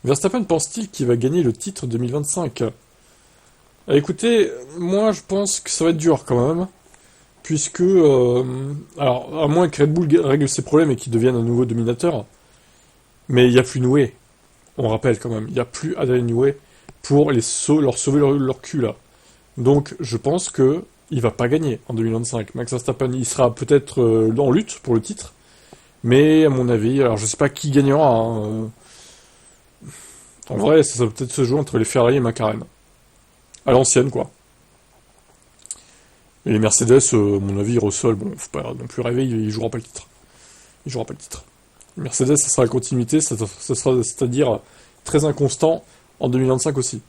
Verstappen pense-t-il qu'il va gagner le titre 2025? Écoutez, moi je pense que ça va être dur quand même, puisque, alors, à moins que Red Bull règle ses problèmes et qu'il devienne un nouveau dominateur, mais il n'y a plus Noué, on rappelle quand même, il n'y a plus Adrien Noué pour leur sauver leur cul là. Donc je pense que il va pas gagner en 2025. Max Verstappen, il sera peut-être en lutte pour le titre, mais à mon avis, alors je sais pas qui gagnera, hein, en vrai, ça va peut-être se jouer entre les Ferrari et McLaren. À l'ancienne, quoi. Et les Mercedes, à mon avis, Russell, bon, faut pas non plus rêver, il jouera pas le titre. Il jouera pas le titre. Mercedes, ça sera la continuité, ça sera, c'est-à-dire très inconstant en 2025 aussi.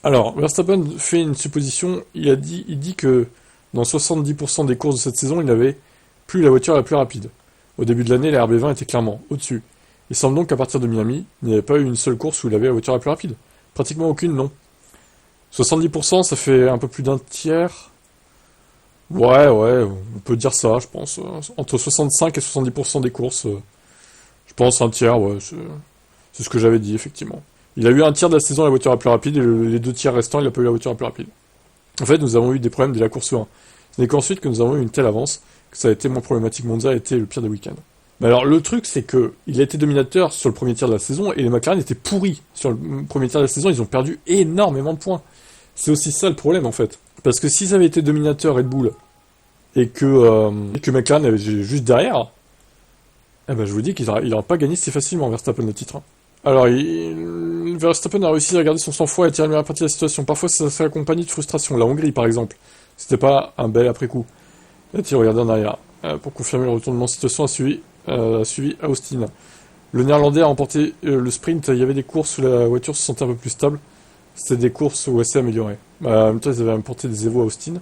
Alors, Verstappen fait une supposition, il dit que dans 70% des courses de cette saison, il n'avait plus la voiture la plus rapide. Au début de l'année, la RB20 était clairement au-dessus. Il semble donc qu'à partir de Miami, il n'y avait pas eu une seule course où il avait la voiture la plus rapide. Pratiquement aucune, non. 70%, ça fait un peu plus d'un tiers. Ouais, on peut dire ça, je pense. Entre 65 et 70% des courses, je pense un tiers, ouais, c'est ce que j'avais dit, effectivement. Il a eu un tiers de la saison la voiture la plus rapide, et les deux tiers restants, il n'a pas eu la voiture la plus rapide. En fait, nous avons eu des problèmes dès la course 1. Ce n'est qu'ensuite que nous avons eu une telle avance, que ça a été moins problématique. Monza a été le pire des week-ends. Mais alors, le truc, c'est que il a été dominateur sur le premier tiers de la saison, et les McLaren étaient pourris sur le premier tiers de la saison, ils ont perdu énormément de points. C'est aussi ça le problème, en fait. Parce que s'ils avaient été dominateurs Red Bull, et que McLaren avait juste derrière, eh ben, je vous dis qu'il n'aura pas gagné si facilement, Verstappen, le titre, hein. Alors, Verstappen a réussi à garder son sang-froid et à tirer le meilleur parti de la situation. Parfois, ça s'est accompagné de frustration. La Hongrie, par exemple, c'était pas un bel après-coup. Là-dessus, regardez en arrière. Pour confirmer le retournement de situation, a suivi Austin. Le Néerlandais a remporté le sprint. Il y avait des courses où la voiture se sentait un peu plus stable. C'était des courses où elle s'est améliorée. En même temps, ils avaient importé des Evo à Austin.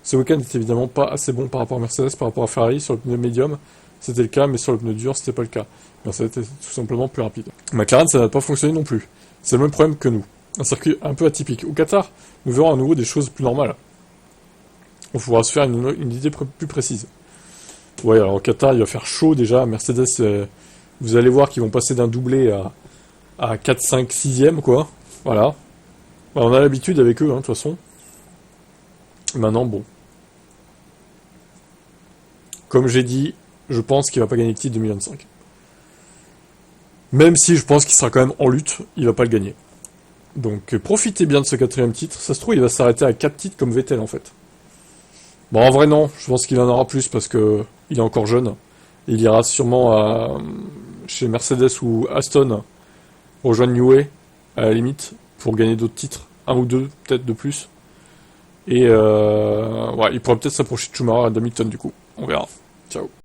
Ce week-end n'était évidemment pas assez bon par rapport à Mercedes, par rapport à Ferrari. Sur le pneu médium, c'était le cas, mais sur le pneu dur, c'était pas le cas. Mercedes était tout simplement plus rapide. McLaren, ça n'a pas fonctionné non plus. C'est le même problème que nous. Un circuit un peu atypique. Au Qatar, nous verrons à nouveau des choses plus normales. On pourra se faire une idée plus précise. Ouais, alors au Qatar, il va faire chaud déjà. Mercedes, vous allez voir qu'ils vont passer d'un doublé à 4, 5, 6e, quoi. Voilà. Bah, on a l'habitude avec eux, hein, de toute façon. Maintenant, bon. Comme j'ai dit, je pense qu'il va pas gagner le titre 2025. Même si je pense qu'il sera quand même en lutte, il va pas le gagner. Donc profitez bien de ce quatrième titre. Ça se trouve, il va s'arrêter à 4 titres comme Vettel en fait. Bon, en vrai non, je pense qu'il en aura plus parce que il est encore jeune. Il ira sûrement chez Mercedes ou Aston rejoindre Newey à la limite pour gagner d'autres titres, un ou deux peut-être de plus. Et ouais, il pourrait peut-être s'approcher de Schumacher et d'Hamilton du coup. On verra. Ciao.